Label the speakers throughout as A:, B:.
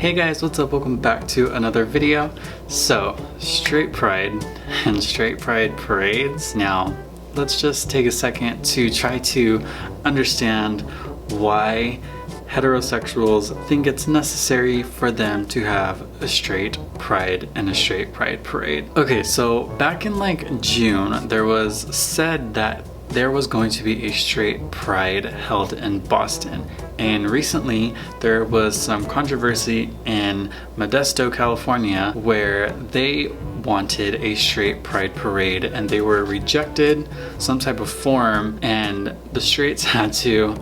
A: Hey guys, what's up? Welcome back to another video. So, straight pride and straight pride parades. Now, let's just take a second to try to understand why heterosexuals think it's necessary for them to have a straight pride and a straight pride parade. Okay, so back in like June, there was said that there was going to be a straight pride held in Boston. And recently there was some controversy in Modesto, California, where they wanted a straight pride parade and they were rejected some type of form, and the straights had to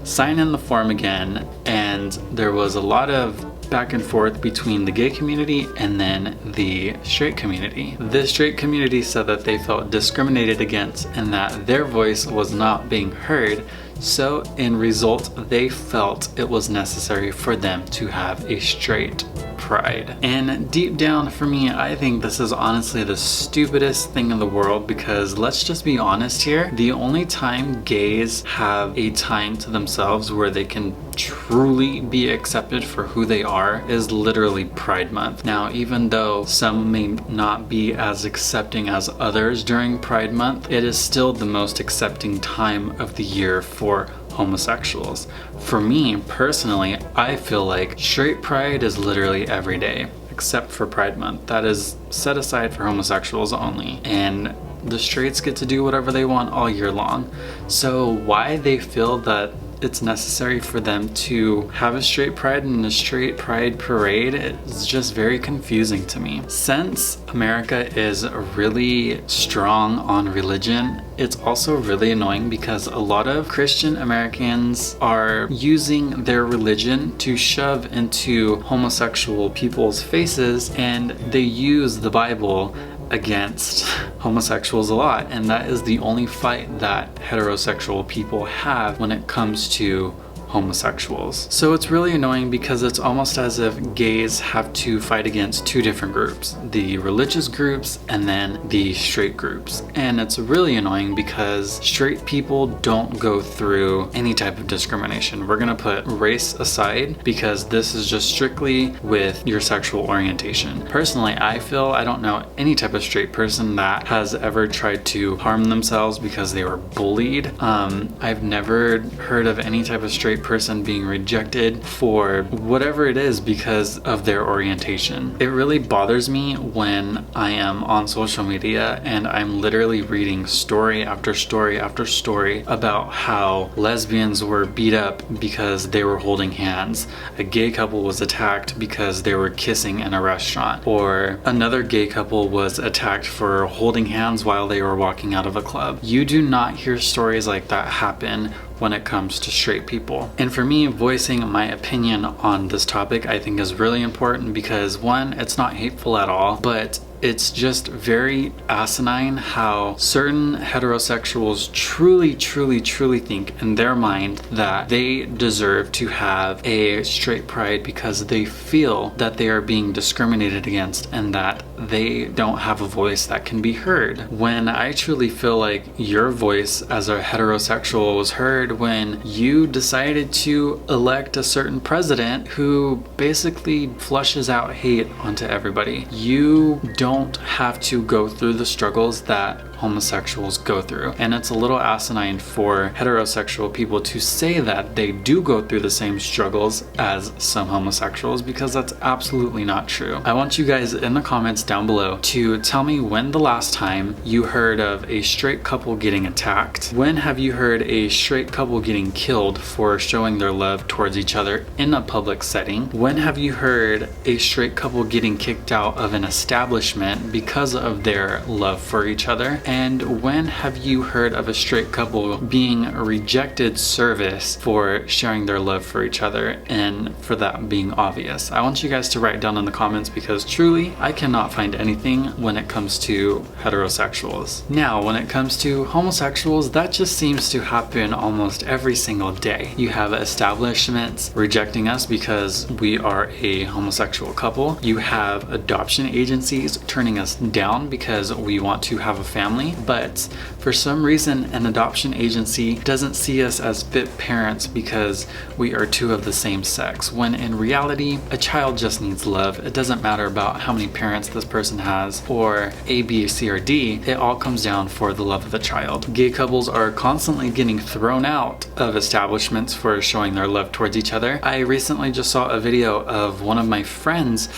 A: sign in the form again, and there was a lot of back and forth between the gay community and then the straight community. The straight community said that they felt discriminated against and that their voice was not being heard, so in result they felt it was necessary for them to have a straight pride. And deep down for me, I think this is honestly the stupidest thing in the world, because let's just be honest here, the only time gays have a time to themselves where they can truly be accepted for who they are is literally Pride Month. Now, even though some may not be as accepting as others during Pride Month, it is still the most accepting time of the year for homosexuals. For me personally, I feel like straight pride is literally every day except for Pride Month. That is set aside for homosexuals only, and the straights get to do whatever they want all year long. So why they feel that it's necessary for them to have a straight pride and a straight pride parade is just very confusing to me. Since America is really strong on religion, it's also really annoying because a lot of Christian Americans are using their religion to shove into homosexual people's faces, and they use the Bible against homosexuals a lot, and that is the only fight that heterosexual people have when it comes to homosexuals. So it's really annoying because it's almost as if gays have to fight against two different groups, the religious groups and then the straight groups. And it's really annoying because straight people don't go through any type of discrimination. We're gonna put race aside because this is just strictly with your sexual orientation. Personally, I feel I don't know any type of straight person that has ever tried to harm themselves because they were bullied. I've never heard of any type of straight person being rejected for whatever it is because of their orientation. It really bothers me when I am on social media and I'm literally reading story after story after story about how lesbians were beat up because they were holding hands, a gay couple was attacked because they were kissing in a restaurant, or another gay couple was attacked for holding hands while they were walking out of a club. You do not hear stories like that happen when it comes to straight people. And for me, voicing my opinion on this topic I think is really important because, one, it's not hateful at all, but it's just very asinine how certain heterosexuals truly think in their mind that they deserve to have a straight pride because they feel that they are being discriminated against and that they don't have a voice that can be heard. When I truly feel like your voice as a heterosexual was heard when you decided to elect a certain president who basically flushes out hate onto everybody. You don't have to go through the struggles that homosexuals go through. And it's a little asinine for heterosexual people to say that they do go through the same struggles as some homosexuals, because that's absolutely not true. I want you guys in the comments down below to tell me when the last time you heard of a straight couple getting attacked. When have you heard a straight couple getting killed for showing their love towards each other in a public setting? When have you heard a straight couple getting kicked out of an establishment because of their love for each other? And when have you heard of a straight couple being rejected service for sharing their love for each other and for that being obvious? I want you guys to write down in the comments because truly I cannot find anything when it comes to heterosexuals. Now, when it comes to homosexuals, that just seems to happen almost every single day. You have establishments rejecting us because we are a homosexual couple. You have adoption agencies turning us down because we want to have a family family, but for some reason an adoption agency doesn't see us as fit parents because we are two of the same sex, when in reality a child just needs love. It doesn't matter about how many parents this person has or A, B, C, or D. It all comes down for the love of the child. Gay couples are constantly getting thrown out of establishments for showing their love towards each other. I recently just saw a video of one of my friends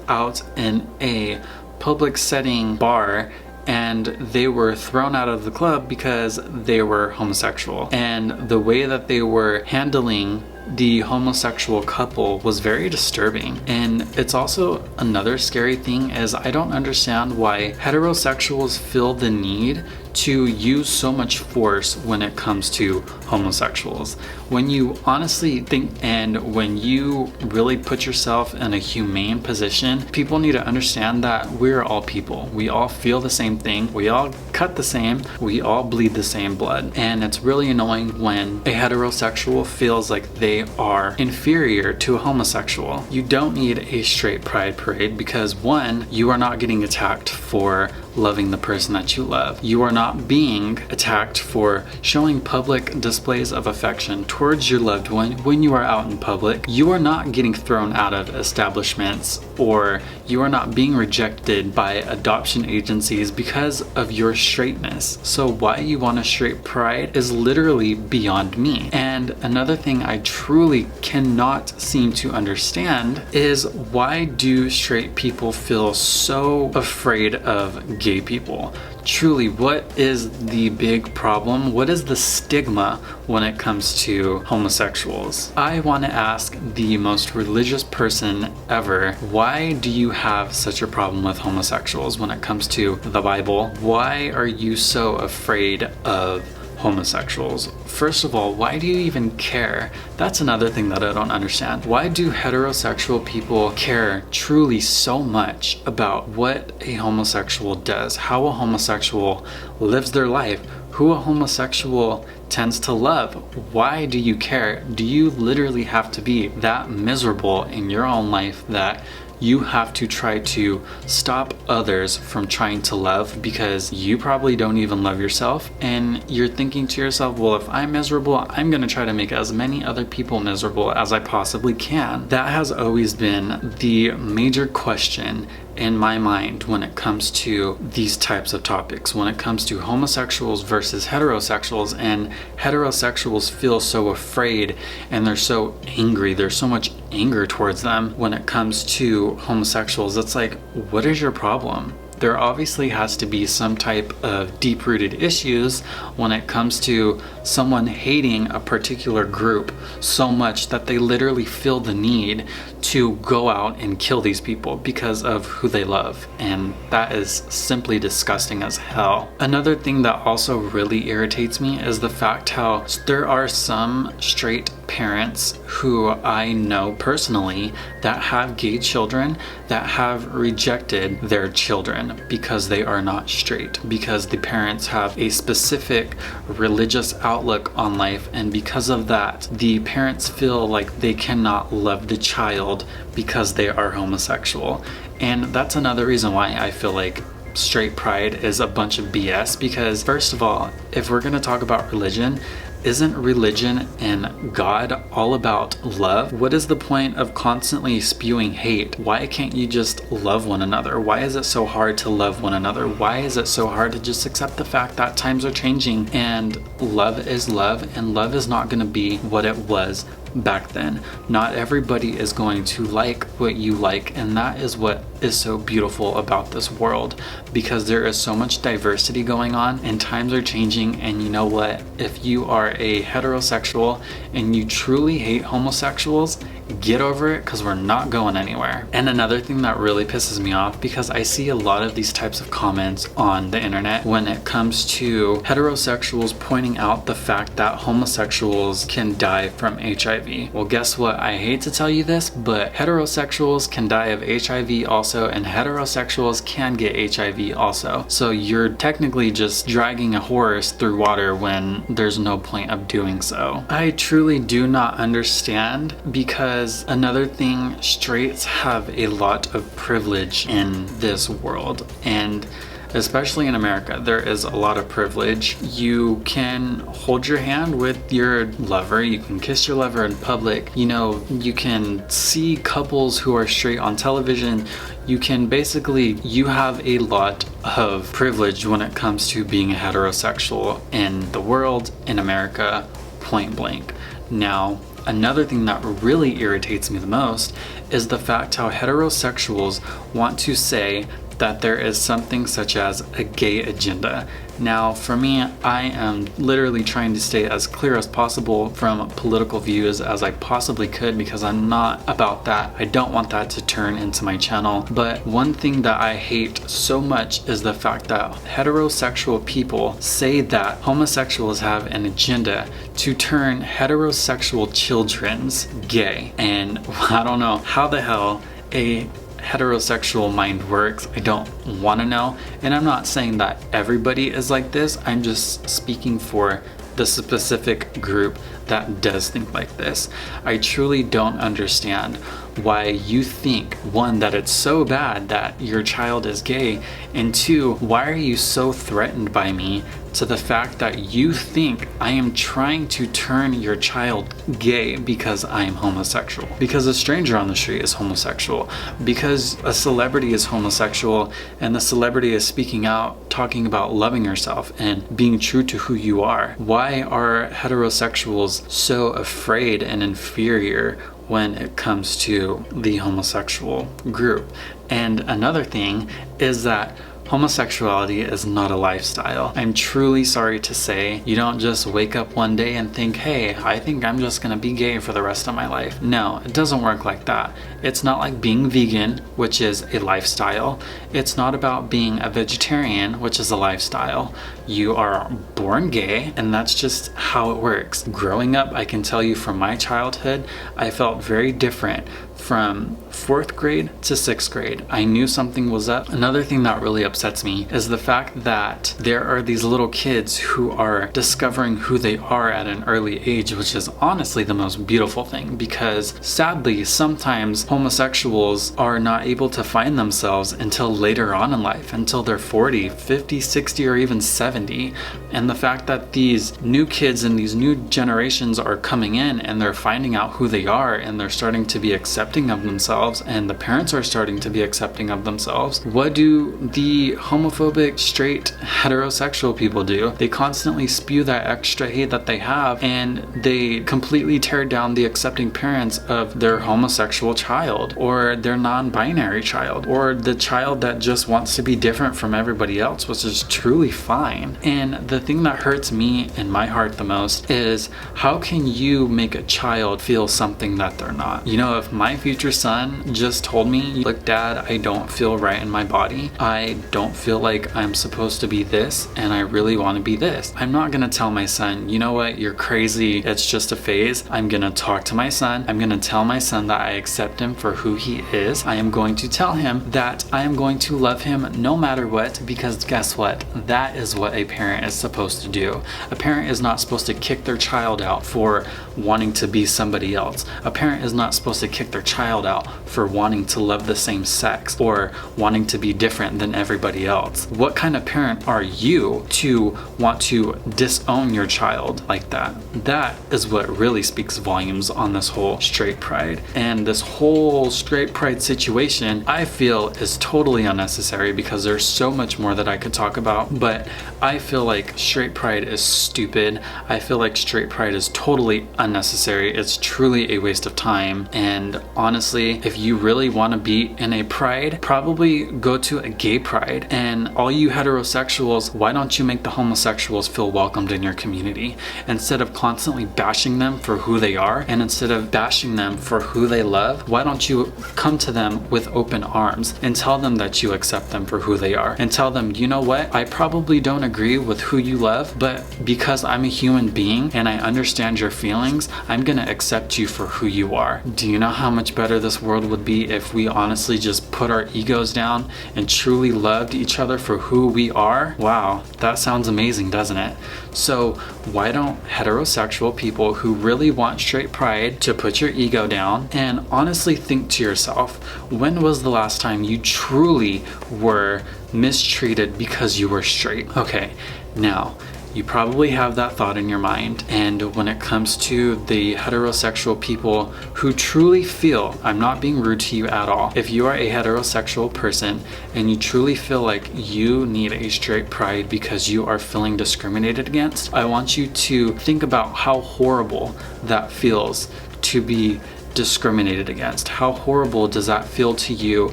A: out in a public setting bar, and they were thrown out of the club because they were homosexual. And the way that they were handling the homosexual couple was very disturbing. And it's also another scary thing is I don't understand why heterosexuals feel the need to use so much force when it comes to homosexuals. When you honestly think and when you really put yourself in a humane position, people need to understand that we're all people. We all feel the same thing. We all cut the same. We all bleed the same blood. And it's really annoying when a heterosexual feels like they are inferior to a homosexual. You don't need a straight pride parade because, one, you are not getting attacked for loving the person that you love. You are not being attacked for showing public displays of affection towards your loved one when you are out in public. You are not getting thrown out of establishments, or you are not being rejected by adoption agencies because of your straightness. So why you want a straight pride is literally beyond me. And another thing I truly cannot seem to understand is, why do straight people feel so afraid of gay people? Truly, what is the big problem? What is the stigma when it comes to homosexuals? I want to ask the most religious person ever, why do you have such a problem with homosexuals when it comes to the Bible? Why are you so afraid of homosexuals? First of all, why do you even care? That's another thing that I don't understand. Why do heterosexual people care truly so much about what a homosexual does, how a homosexual lives their life, who a homosexual tends to love? Why do you care? Do you literally have to be that miserable in your own life that you have to try to stop others from trying to love because you probably don't even love yourself, and you're thinking to yourself, well, if I'm miserable, I'm gonna try to make as many other people miserable as I possibly can? That has always been the major question in my mind when it comes to these types of topics, when it comes to homosexuals versus heterosexuals. And heterosexuals feel so afraid and they're so angry, there's so much anger towards them. When it comes to homosexuals, it's like, what is your problem? There obviously has to be some type of deep-rooted issues when it comes to someone hating a particular group so much that they literally feel the need to go out and kill these people because of who they love. And that is simply disgusting as hell. Another thing that also really irritates me is the fact how there are some straight parents who I know personally that have gay children that have rejected their children because they are not straight, because the parents have a specific religious outlook on life, and because of that the parents feel like they cannot love the child because they are homosexual. And that's another reason why I feel like straight pride is a bunch of BS, because first of all, if we're going to talk about religion, isn't religion and God all about love? What is the point of constantly spewing hate? Why can't you just love one another? Why is it so hard to love one another? Why is it so hard to just accept the fact that times are changing and love is love, and love is not going to be what it was back then? Not everybody is going to like what you like, and that is what is so beautiful about this world, because there is so much diversity going on and times are changing. And you know what? If you are a heterosexual and you truly hate homosexuals, get over it, because we're not going anywhere. And another thing that really pisses me off, because I see a lot of these types of comments on the internet when it comes to heterosexuals pointing out the fact that homosexuals can die from HIV. Well, guess what? I hate to tell you this, but heterosexuals can die of HIV also, and heterosexuals can get HIV also. So you're technically just dragging a horse through water when there's no point of doing so. I truly do not understand, because another thing, straights have a lot of privilege in this world, and especially in America, there is a lot of privilege. You can hold your hand with your lover, you can kiss your lover in public, you know, you can see couples who are straight on television. You can basically, you have a lot of privilege when it comes to being a heterosexual in the world, in America, point blank. Now, another thing that really irritates me the most is the fact how heterosexuals want to say that there is something such as a gay agenda. Now, for me, I am literally trying to stay as clear as possible from political views as I possibly could, because I'm not about that. I don't want that to turn into my channel. But one thing that I hate so much is the fact that heterosexual people say that homosexuals have an agenda to turn heterosexual children's gay. And I don't know how the hell a heterosexual mind works. I don't want to know, and I'm not saying that everybody is like this. I'm just speaking for the specific group that does think like this. I truly don't understand why you think, one, that it's so bad that your child is gay, and two, why are you so threatened by me to the fact that you think I am trying to turn your child gay because I am homosexual, because a stranger on the street is homosexual, because a celebrity is homosexual and the celebrity is speaking out, talking about loving yourself and being true to who you are. Why are heterosexuals so afraid and inferior when it comes to the homosexual group? And another thing is that homosexuality is not a lifestyle. I'm truly sorry to say, you don't just wake up one day and think, hey, I think I'm just gonna be gay for the rest of my life. No, it doesn't work like that. It's not like being vegan, which is a lifestyle. It's not about being a vegetarian, which is a lifestyle. You are born gay, and that's just how it works. Growing up, I can tell you from my childhood, I felt very different. From 4th grade to 6th grade, I knew something was up. Another thing that really upsets me is the fact that there are these little kids who are discovering who they are at an early age, which is honestly the most beautiful thing, because sadly, sometimes homosexuals are not able to find themselves until later on in life, until they're 40, 50, 60, or even 70. And the fact that these new kids and these new generations are coming in and they're finding out who they are and they're starting to be accepting of themselves, and the parents are starting to be accepting of themselves. What do the homophobic, straight, heterosexual people do? They constantly spew that extra hate that they have, and they completely tear down the accepting parents of their homosexual child, or their non-binary child, or the child that just wants to be different from everybody else, which is truly fine. And the thing that hurts me in my heart the most is, how can you make a child feel something that they're not? You know, if my future son just told me, look, Dad, I don't feel right in my body. I don't feel like I'm supposed to be this, and I really want to be this. I'm not gonna tell my son, you know what, you're crazy, it's just a phase. I'm gonna talk to my son. I'm gonna tell my son that I accept him for who he is. I am going to tell him that I am going to love him no matter what, because guess what? That is what a parent is supposed to do. A parent is not supposed to kick their child out for wanting to be somebody else. A parent is not supposed to kick their child out for wanting to love the same sex or wanting to be different than everybody else. What kind of parent are you to want to disown your child like that? That is what really speaks volumes on this whole straight pride. And this whole straight pride situation, I feel, is totally unnecessary, because there's so much more that I could talk about. But I feel like straight pride is stupid. I feel like straight pride is totally unnecessary. It's truly a waste of time. And honestly, if you really want to be in a pride, probably go to a gay pride. And all you heterosexuals, why don't you make the homosexuals feel welcomed in your community, instead of constantly bashing them for who they are, and instead of bashing them for who they love? Why don't you come to them with open arms and tell them that you accept them for who they are, and tell them, you know what, I probably don't agree with who you love, but because I'm a human being and I understand your feelings, I'm gonna accept you for who you are. Do you know how much better this world would be if we honestly just put our egos down and truly loved each other for who we are? Wow, that sounds amazing, doesn't it? So why don't heterosexual people who really want straight pride to put your ego down and honestly think to yourself, when was the last time you truly were mistreated because you were straight. Okay, now, you probably have that thought in your mind, and when it comes to the heterosexual people who truly feel, I'm not being rude to you at all, if you are a heterosexual person and you truly feel like you need a straight pride because you are feeling discriminated against, I want you to think about how horrible that feels to be discriminated against. How horrible does that feel to you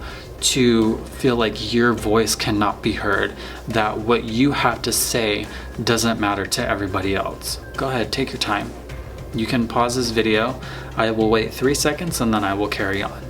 A: to feel like your voice cannot be heard, that what you have to say doesn't matter to everybody else? Go ahead, take your time. You can pause this video. I will wait 3 seconds and then I will carry on.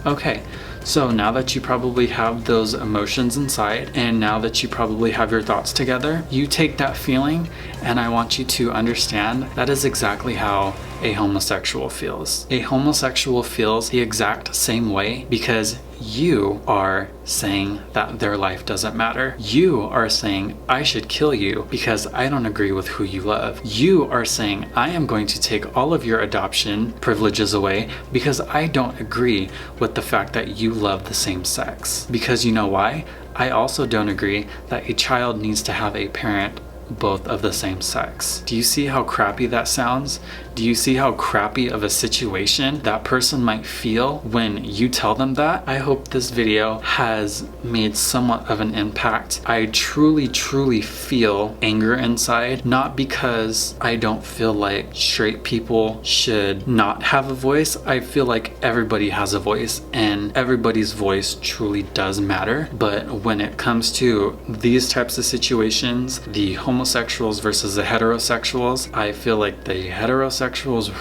A: Okay, so now that you probably have those emotions inside, and now that you probably have your thoughts together, you take that feeling, and I want you to understand that is exactly how a homosexual feels. A homosexual feels the exact same way because you are saying that their life doesn't matter. You are saying, I should kill you because I don't agree with who you love. You are saying, I am going to take all of your adoption privileges away because I don't agree with the fact that you love the same sex. Because you know why? I also don't agree that a child needs to have a parent both of the same sex. Do you see how crappy that sounds? Do you see how crappy of a situation that person might feel when you tell them that? I hope this video has made somewhat of an impact. I truly feel anger inside, not because I don't feel like straight people should not have a voice. I feel like everybody has a voice and everybody's voice truly does matter. But when it comes to these types of situations, the homosexuals versus the heterosexuals, I feel like the heterosexuals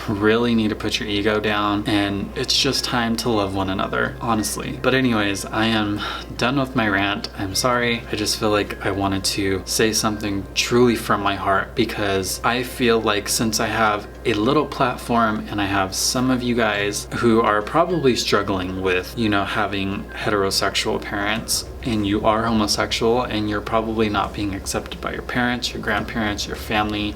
A: really need to put your ego down, and it's just time to love one another, honestly. But anyways, I am done with my rant. I'm sorry. I just feel like I wanted to say something truly from my heart, because I feel like since I have a little platform and I have some of you guys who are probably struggling with, you know, having heterosexual parents, and you are homosexual and you're probably not being accepted by your parents, your grandparents, your family,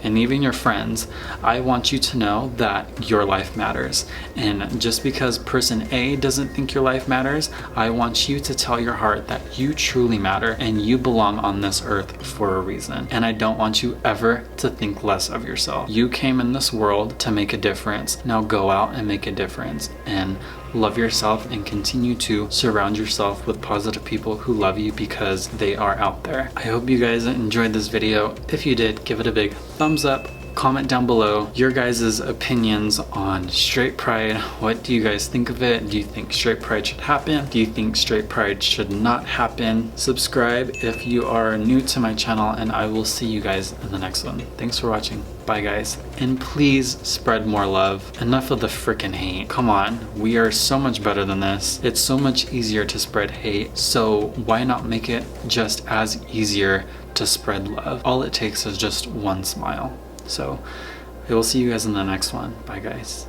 A: and even your friends, I want you to know that your life matters. And just because person A doesn't think your life matters, I want you to tell your heart that you truly matter and you belong on this earth for a reason. And I don't want you ever to think less of yourself. You came in this world to make a difference. Now go out and make a difference and love yourself and continue to surround yourself with positive people who love you because they are out there. I hope you guys enjoyed this video. If you did, give it a big thumbs up. Comment down below your guys' opinions on straight pride. What do you guys think of it? Do you think straight pride should happen? Do you think straight pride should not happen? Subscribe if you are new to my channel, and I will see you guys in the next one. Thanks for watching. Bye guys. And please spread more love. Enough of the frickin' hate. Come on, we are so much better than this. It's so much easier to spread hate, so why not make it just as easier to spread love? All it takes is just one smile. So I will see you guys in the next one. Bye guys.